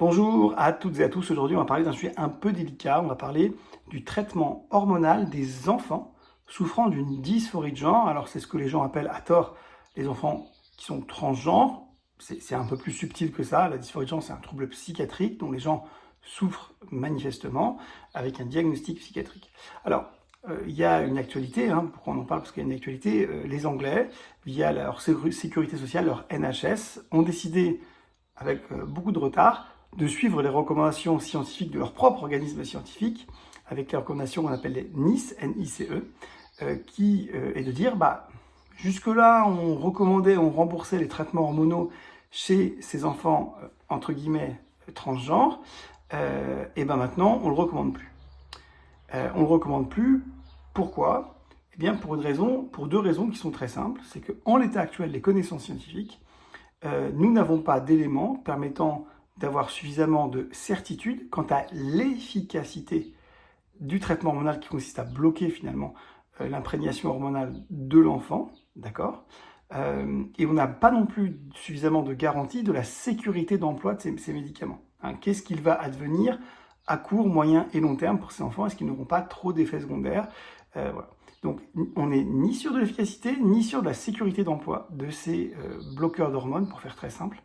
Bonjour à toutes et à tous. Aujourd'hui, on va parler d'un sujet un peu délicat. On va parler du traitement hormonal des enfants souffrant d'une dysphorie de genre. Alors, c'est ce que les gens appellent à tort les enfants qui sont transgenres. C'est un peu plus subtil que ça. La dysphorie de genre, c'est un trouble psychiatrique dont les gens souffrent manifestement avec un diagnostic psychiatrique. Alors, il y a une actualité, pourquoi on en parle? Parce qu'il y a une actualité. Les Anglais, via leur sécurité sociale, leur NHS, ont décidé, avec beaucoup de retard, de suivre les recommandations scientifiques de leur propre organisme scientifique, avec les recommandations qu'on appelle les NICE, N-I-C-E, qui est de dire, jusque-là, on recommandait, on remboursait les traitements hormonaux chez ces enfants, entre guillemets, transgenres, et maintenant, on ne le recommande plus. On ne le recommande plus, pourquoi? Eh bien, pour deux raisons qui sont très simples. C'est qu'en l'état actuel des connaissances scientifiques, nous n'avons pas d'éléments permettant d'avoir suffisamment de certitude quant à l'efficacité du traitement hormonal qui consiste à bloquer finalement l'imprégnation hormonale de l'enfant, d'accord? Et on n'a pas non plus suffisamment de garantie de la sécurité d'emploi de ces médicaments. Qu'est-ce qu'il va advenir à court, moyen et long terme pour ces enfants? Est-ce qu'ils n'auront pas trop d'effets secondaires? Voilà. Donc, on n'est ni sûr de l'efficacité, ni sûr de la sécurité d'emploi de ces bloqueurs d'hormones, pour faire très simple.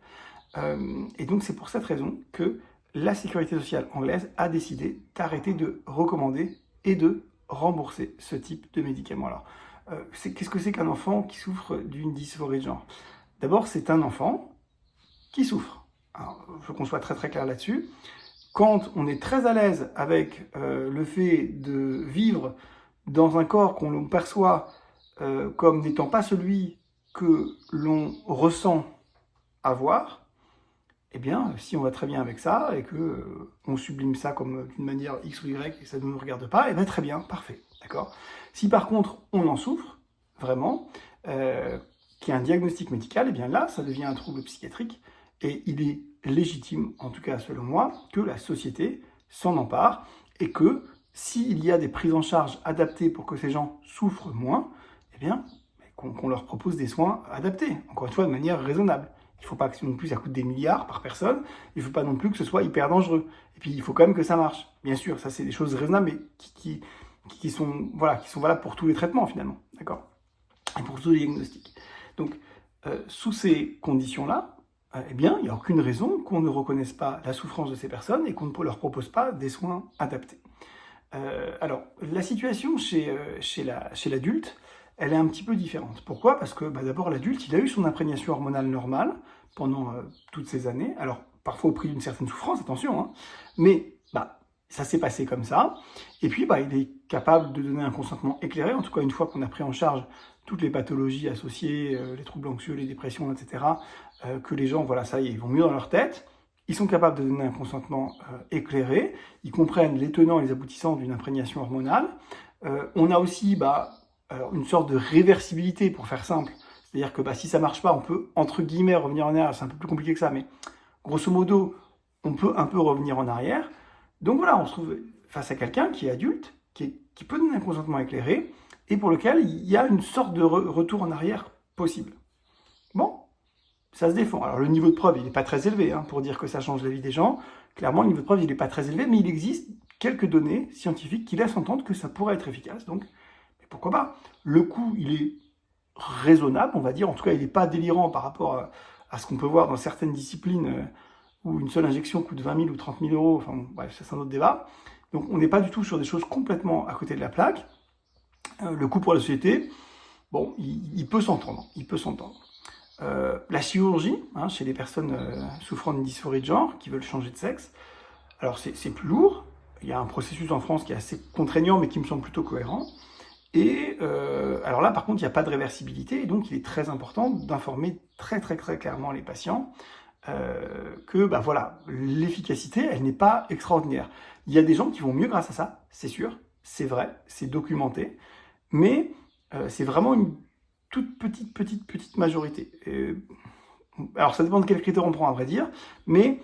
Et donc, c'est pour cette raison que la sécurité sociale anglaise a décidé d'arrêter de recommander et de rembourser ce type de médicaments. Alors, qu'est-ce que c'est qu'un enfant qui souffre d'une dysphorie de genre? D'abord, c'est un enfant qui souffre. Alors, il faut qu'on soit très très clair là-dessus. Quand on est très à l'aise avec le fait de vivre dans un corps qu'on perçoit comme n'étant pas celui que l'on ressent avoir, eh bien, si on va très bien avec ça et que on sublime ça comme d'une manière X ou Y et que ça ne nous regarde pas, eh bien très bien, parfait, d'accord? Si par contre on en souffre, vraiment, qu'il y a un diagnostic médical, eh bien là, ça devient un trouble psychiatrique et il est légitime, en tout cas selon moi, que la société s'en empare et que s'il y a des prises en charge adaptées pour que ces gens souffrent moins, eh bien, qu'on leur propose des soins adaptés, encore une fois, de manière raisonnable. Il ne faut pas que non plus ça coûte des milliards par personne, il ne faut pas non plus que ce soit hyper dangereux. Et puis, il faut quand même que ça marche. Bien sûr, ça, c'est des choses raisonnables, mais qui sont valables pour tous les traitements, finalement, d'accord? Et pour tous les diagnostics. Donc, sous ces conditions-là, eh bien, il n'y a aucune raison qu'on ne reconnaisse pas la souffrance de ces personnes et qu'on ne leur propose pas des soins adaptés. Alors, la situation chez l'adulte, elle est un petit peu différente. Pourquoi? Parce que d'abord, l'adulte, il a eu son imprégnation hormonale normale pendant toutes ces années. Alors, parfois au prix d'une certaine souffrance, attention, mais ça s'est passé comme ça. Et puis, il est capable de donner un consentement éclairé, en tout cas une fois qu'on a pris en charge toutes les pathologies associées, les troubles anxieux, les dépressions, etc., que les gens, voilà, ça y est, ils vont mieux dans leur tête. Ils sont capables de donner un consentement éclairé, ils comprennent les tenants et les aboutissants d'une imprégnation hormonale. On a aussi alors, une sorte de réversibilité, pour faire simple. C'est-à-dire que si ça ne marche pas, on peut, entre guillemets, revenir en arrière. C'est un peu plus compliqué que ça, mais grosso modo, on peut un peu revenir en arrière. Donc voilà, on se trouve face à quelqu'un qui est adulte, qui peut donner un consentement éclairé, et pour lequel il y a une sorte de retour en arrière possible. Bon, ça se défend. Alors le niveau de preuve, il n'est pas très élevé, pour dire que ça change la vie des gens. Clairement, le niveau de preuve, il n'est pas très élevé, mais il existe quelques données scientifiques qui laissent entendre que ça pourrait être efficace. Donc, pourquoi pas? Le coût, il est raisonnable, on va dire. En tout cas, il n'est pas délirant par rapport à ce qu'on peut voir dans certaines disciplines où une seule injection coûte 20 000 ou 30 000 euros. Enfin, bref, ça c'est un autre débat. Donc, on n'est pas du tout sur des choses complètement à côté de la plaque. Le coût pour la société, bon, il peut s'entendre. Il peut s'entendre. La chirurgie, chez les personnes souffrant d'une dysphorie de genre, qui veulent changer de sexe, alors c'est plus lourd. Il y a un processus en France qui est assez contraignant, mais qui me semble plutôt cohérent. Et alors là, par contre, il n'y a pas de réversibilité, et donc il est très important d'informer très très très clairement les patients que voilà, l'efficacité, elle n'est pas extraordinaire. Il y a des gens qui vont mieux grâce à ça, c'est sûr, c'est vrai, c'est documenté, mais c'est vraiment une toute petite majorité. Alors ça dépend de quels critères on prend, à vrai dire, mais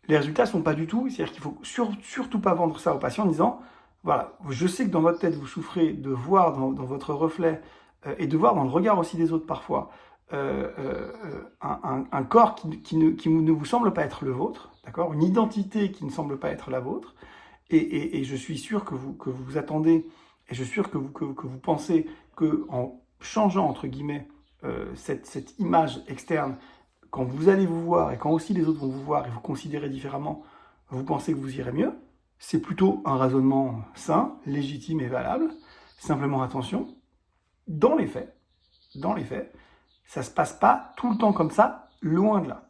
les résultats ne sont pas du tout, c'est-à-dire qu'il ne faut surtout pas vendre ça aux patients en disant voilà, je sais que dans votre tête, vous souffrez de voir dans votre reflet et de voir dans le regard aussi des autres parfois un corps qui ne vous semble pas être le vôtre, d'accord ? d'accord? Une identité qui ne semble pas être la vôtre, et je suis sûr que vous attendez, et je suis sûr que vous pensez qu'en changeant, entre guillemets, cette image externe, quand vous allez vous voir, et quand aussi les autres vont vous voir, et vous considérez différemment, vous pensez que vous irez mieux. C'est plutôt un raisonnement sain, légitime et valable. Simplement attention, dans les faits, ça ne se passe pas tout le temps comme ça, loin de là.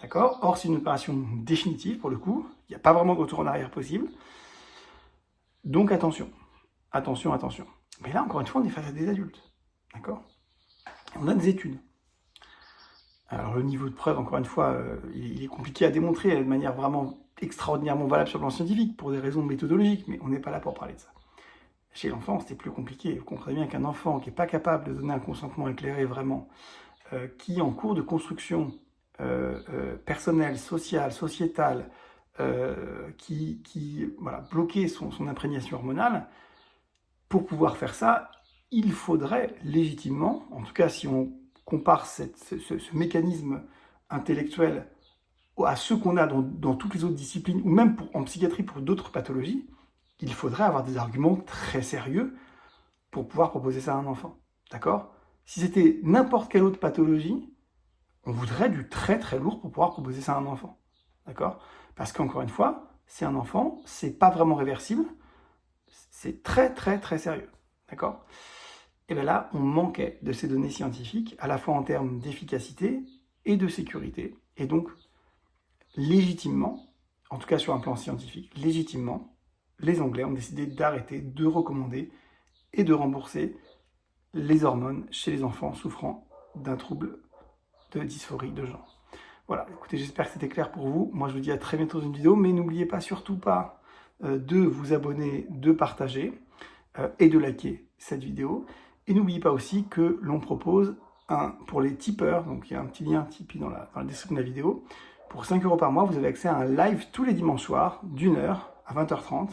D'accord? Or, c'est une opération définitive, pour le coup. Il n'y a pas vraiment de retour en arrière possible. Donc, attention. Attention, attention. Mais là, encore une fois, on est face à des adultes. D'accord? On a des études. Alors, le niveau de preuve, encore une fois, il est compliqué à démontrer de manière vraiment extraordinairement valable sur le plan scientifique, pour des raisons méthodologiques, mais on n'est pas là pour parler de ça. Chez l'enfant, c'est plus compliqué. Vous comprenez bien qu'un enfant qui n'est pas capable de donner un consentement éclairé vraiment, qui est en cours de construction personnelle, sociale, sociétale, qui voilà, bloquait son imprégnation hormonale, pour pouvoir faire ça, il faudrait légitimement, en tout cas si on compare ce mécanisme intellectuel à ceux qu'on a dans toutes les autres disciplines, ou même en psychiatrie pour d'autres pathologies, il faudrait avoir des arguments très sérieux pour pouvoir proposer ça à un enfant. D'accord? Si c'était n'importe quelle autre pathologie, on voudrait du très très lourd pour pouvoir proposer ça à un enfant. D'accord? Parce qu'encore une fois, c'est un enfant, c'est pas vraiment réversible, c'est très très très sérieux. D'accord? Et bien là, on manquait de ces données scientifiques, à la fois en termes d'efficacité et de sécurité. Et donc, légitimement, en tout cas sur un plan scientifique, légitimement, les Anglais ont décidé d'arrêter, de recommander et de rembourser les hormones chez les enfants souffrant d'un trouble de dysphorie de genre. Voilà, écoutez, j'espère que c'était clair pour vous. Moi, je vous dis à très bientôt dans une vidéo, mais n'oubliez pas, surtout pas, de vous abonner, de partager et de liker cette vidéo. Et n'oubliez pas aussi que l'on propose pour les tipeurs, donc il y a un petit lien Tipeee dans la description de la vidéo. Pour 5 € par mois, vous avez accès à un live tous les dimanches soirs, d'1h à 20h30,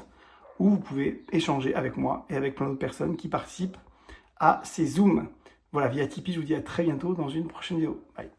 où vous pouvez échanger avec moi et avec plein d'autres personnes qui participent à ces Zooms. Voilà, via Tipeee, je vous dis à très bientôt dans une prochaine vidéo. Bye.